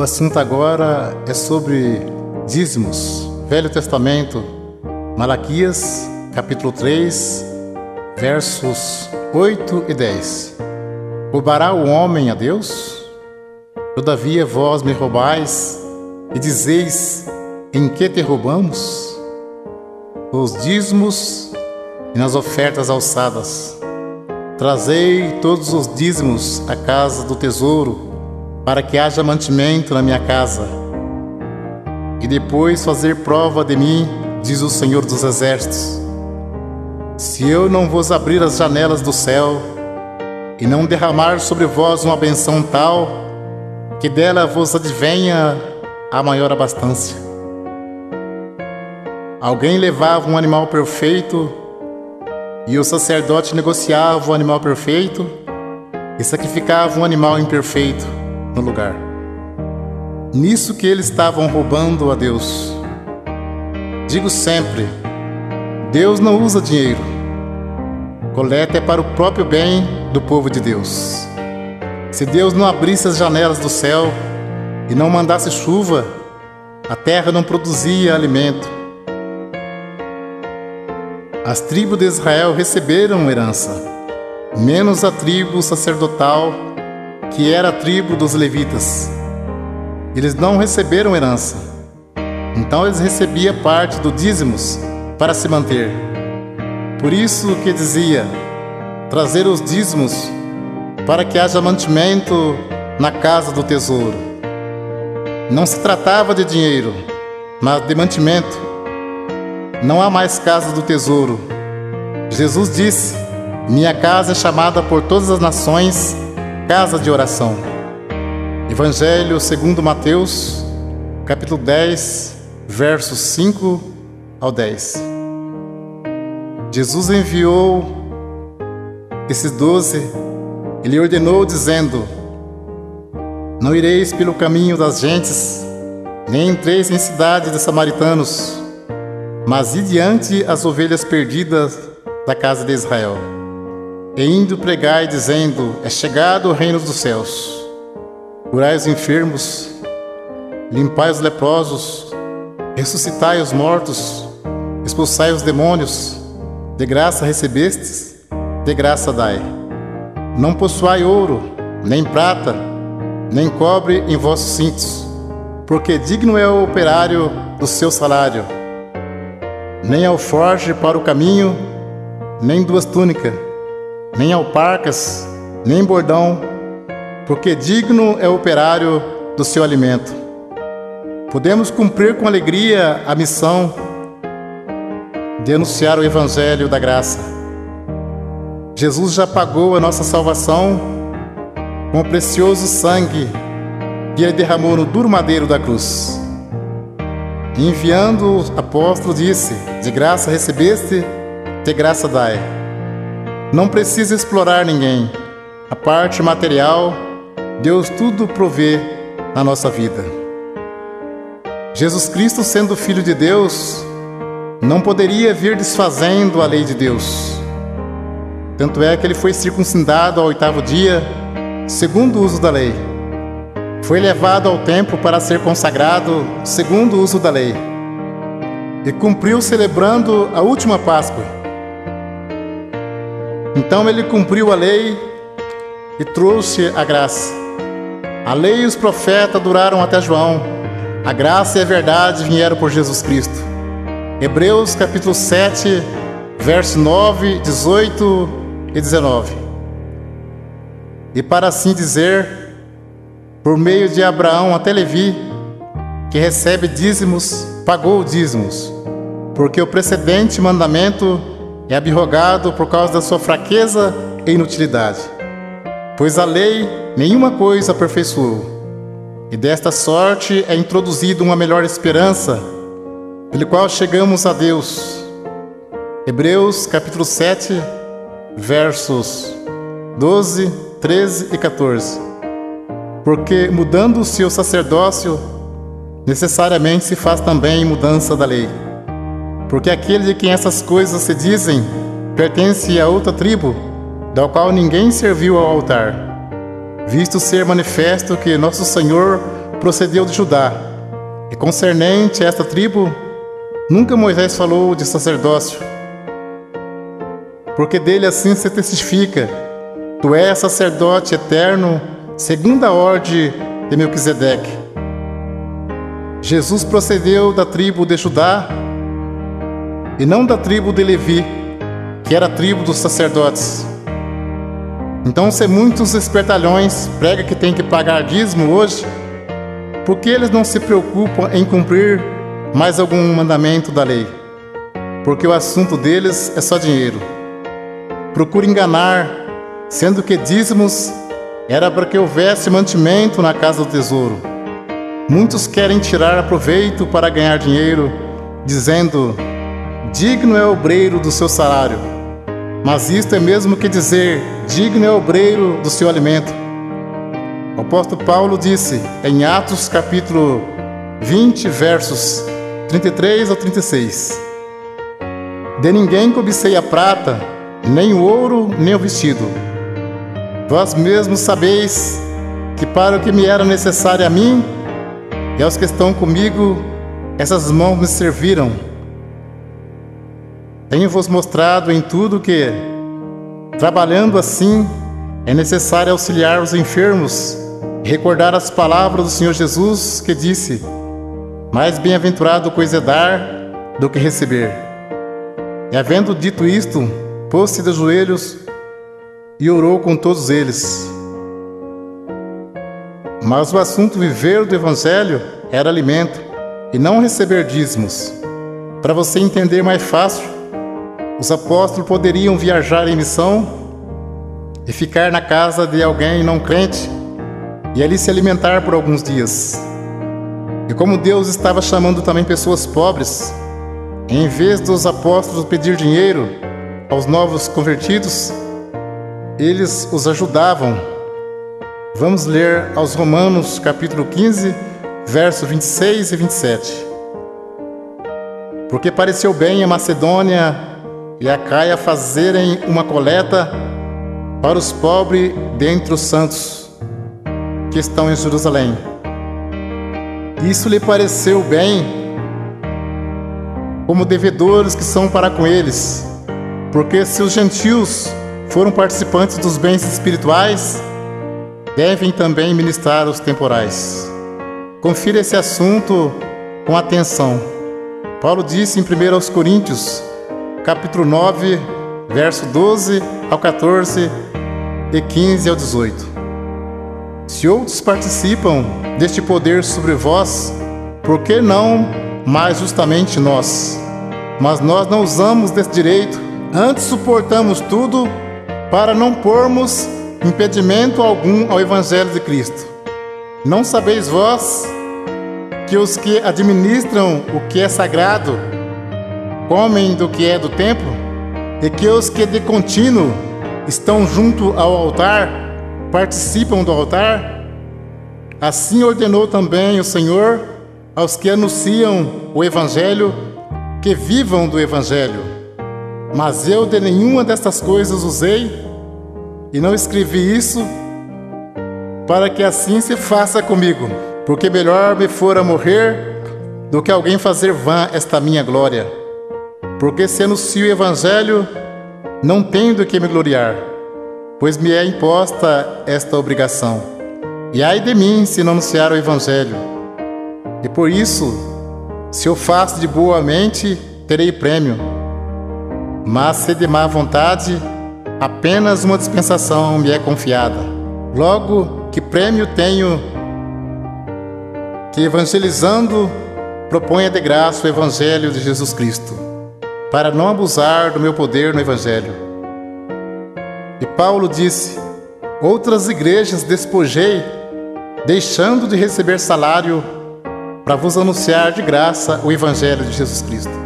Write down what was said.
O assunto agora é sobre dízimos. Velho Testamento, Malaquias, capítulo 3, versos 8 e 10. Roubará o homem a Deus? Todavia vós me roubais e dizeis: em que te roubamos? Os dízimos e nas ofertas alçadas. Trazei todos os dízimos à casa do tesouro, para que haja mantimento na minha casa. E depois fazer prova de mim, diz o Senhor dos Exércitos, se eu não vos abrir as janelas do céu e não derramar sobre vós uma benção tal, que dela vos advenha a maior abastança. Alguém levava um animal perfeito e o sacerdote negociava o animal perfeito e sacrificava um animal imperfeito no lugar. Nisso que eles estavam roubando a Deus. Digo sempre, Deus não usa dinheiro. Coleta é para o próprio bem do povo de Deus. Se Deus não abrisse as janelas do céu e não mandasse chuva, a terra não produzia alimento. As tribos de Israel receberam herança, menos a tribo sacerdotal, que era a tribo dos levitas. Eles não receberam herança, então eles recebiam parte do dízimos para se manter. Por isso que dizia, trazer os dízimos para que haja mantimento na casa do tesouro. Não se tratava de dinheiro, mas de mantimento. Não há mais casa do tesouro. Jesus disse, minha casa é chamada por todas as nações casa de oração. Evangelho segundo Mateus, capítulo 10, versos 5 ao 10. Jesus enviou esses 12, ele ordenou dizendo, não ireis pelo caminho das gentes, nem entreis em cidade de samaritanos, mas ide diante as ovelhas perdidas da casa de Israel. E indo pregai, dizendo, é chegado o reino dos céus. Curai os enfermos, limpai os leprosos, ressuscitai os mortos, expulsai os demônios, de graça recebestes, de graça dai. Não possuai ouro, nem prata, nem cobre em vossos cintos, porque digno é o operário do seu salário. Nem alforje para o caminho, nem duas túnicas, nem alparcas, nem bordão, porque digno é o operário do seu alimento. Podemos cumprir com alegria a missão de anunciar o Evangelho da graça. Jesus já pagou a nossa salvação com o precioso sangue que Ele derramou no duro madeiro da cruz. Enviando o apóstolo disse, de graça recebeste, de graça dai. Não precisa explorar ninguém. A parte material, Deus tudo provê na nossa vida. Jesus Cristo, sendo Filho de Deus, não poderia vir desfazendo a lei de Deus. Tanto é que Ele foi circuncidado ao 8º dia, segundo o uso da lei. Foi levado ao templo para ser consagrado, segundo o uso da lei. E cumpriu celebrando a última Páscoa. Então Ele cumpriu a lei e trouxe a graça. A lei e os profetas duraram até João. A graça e a verdade vieram por Jesus Cristo. Hebreus capítulo 7, verso 9, 18 e 19. E para assim dizer, por meio de Abraão até Levi, que recebe dízimos, pagou dízimos, porque o precedente mandamento é abrogado por causa da sua fraqueza e inutilidade. Pois a lei nenhuma coisa aperfeiçoou, e desta sorte é introduzida uma melhor esperança, pelo qual chegamos a Deus. Hebreus capítulo 7, versos 12, 13 e 14. Porque mudando-se o sacerdócio, necessariamente se faz também mudança da lei. Porque aquele de quem essas coisas se dizem pertence a outra tribo, da qual ninguém serviu ao altar, visto ser manifesto que nosso Senhor procedeu de Judá, e concernente a esta tribo, nunca Moisés falou de sacerdócio, porque dele assim se testifica: tu és sacerdote eterno, segundo a ordem de Melquisedeque. Jesus procedeu da tribo de Judá e não da tribo de Levi, que era a tribo dos sacerdotes. Então, se muitos espertalhões pregam que tem que pagar dízimo hoje, por que eles não se preocupam em cumprir mais algum mandamento da lei? Porque o assunto deles é só dinheiro. Procura enganar, sendo que dízimos era para que houvesse mantimento na casa do tesouro. Muitos querem tirar proveito para ganhar dinheiro, dizendo: digno é o obreiro do seu salário. Mas isto é mesmo que dizer: digno é o obreiro do seu alimento. O apóstolo Paulo disse em Atos capítulo 20, versos 33 ao 36: de ninguém cobicei a prata, nem o ouro, nem o vestido. Vós mesmos sabeis que para o que me era necessário a mim e aos que estão comigo, essas mãos me serviram. Tenho-vos mostrado em tudo que, trabalhando assim, é necessário auxiliar os enfermos e recordar as palavras do Senhor Jesus, que disse: mais bem-aventurado coisa é dar do que receber. E havendo dito isto, pôs-se de joelhos e orou com todos eles. Mas o assunto viver do Evangelho era alimento, e não receber dízimos. Para você entender mais fácil, os apóstolos poderiam viajar em missão e ficar na casa de alguém não crente e ali se alimentar por alguns dias. E como Deus estava chamando também pessoas pobres, em vez dos apóstolos pedir dinheiro aos novos convertidos, eles os ajudavam. Vamos ler aos Romanos capítulo 15, versos 26 e 27. Porque pareceu bem a Macedônia e a Acaia fazerem uma coleta para os pobres dentre os santos que estão em Jerusalém. Isso lhe pareceu bem, como devedores que são para com eles, porque se os gentios foram participantes dos bens espirituais, devem também ministrar os temporais. Confira esse assunto com atenção. Paulo disse em 1 Coríntios, capítulo 9, verso 12 ao 14 e 15 ao 18. Se outros participam deste poder sobre vós, por que não mais justamente nós? Mas nós não usamos desse direito, antes suportamos tudo para não pormos impedimento algum ao Evangelho de Cristo. Não sabeis vós que os que administram o que é sagrado comem do que é do templo, e que os que de contínuo estão junto ao altar participam do altar? Assim ordenou também o Senhor aos que anunciam o Evangelho que vivam do Evangelho. Mas eu de nenhuma destas coisas usei, e não escrevi isso para que assim se faça comigo, porque melhor me fora morrer do que alguém fazer vã esta minha glória. Porque se anuncio o Evangelho, não tenho do que me gloriar, pois me é imposta esta obrigação. E ai de mim se não anunciar o Evangelho. E por isso, se eu faço de boa mente, terei prêmio. Mas se de má vontade, apenas uma dispensação me é confiada. Logo, que prêmio tenho que, evangelizando, proponha de graça o Evangelho de Jesus Cristo, para não abusar do meu poder no Evangelho. E Paulo disse: outras igrejas despojei, deixando de receber salário, para vos anunciar de graça o Evangelho de Jesus Cristo.